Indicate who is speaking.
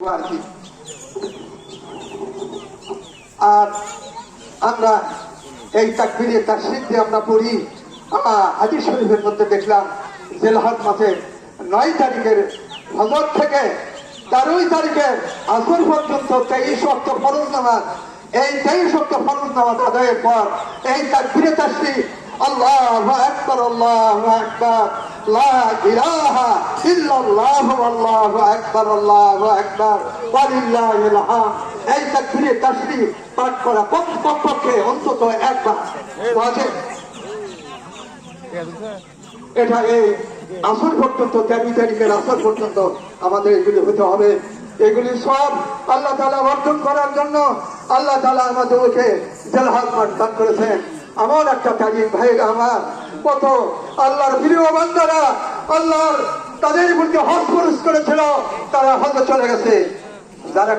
Speaker 1: আর আমরা এই তাকবীরে তাশরীফ দিয়ে আমরা পড়ি। হাদিস শরীফের মধ্যে দেখলাম জিলহজ মাসের 9 তারিখের ফজর থেকে 13 তারিখের আসর পর্যন্ত 23 ওয়াক্ত ফরজ নামাজ, এই 23 ওয়াক্ত ফরজ নামাজ আদায়ের পর এই তাকবীরে তাশরীফ আল্লাহু আকবার আল্লাহু আকবার লা ইলাহা ইল্লাল্লাহু আল্লাহু আকবার আল্লাহু আকবার ওয়ালিল্লাহিল হামদ, এই তাকবীরে তাশরীফ পাঠ করা কমপক্ষে অন্তত একবার ওয়াজিব। এটা এই আসর পর্যন্ত 13 তারিখের আসর পর্যন্ত আমাদের এগুলি হতে হবে। এগুলি সব আল্লাহ তাআলা অর্জন করার জন্য আল্লাহ তাআলা আমাদেরকে জিলহজ মাস দান করেছেন। আমার একটা তারিখ ভাইরা আমার, কত আল্লাহর প্রিয় বান্দারা আল্লাহর তাদের প্রতি হজ খরচ করেছিল, তারা হজে চলে গেছে। যারা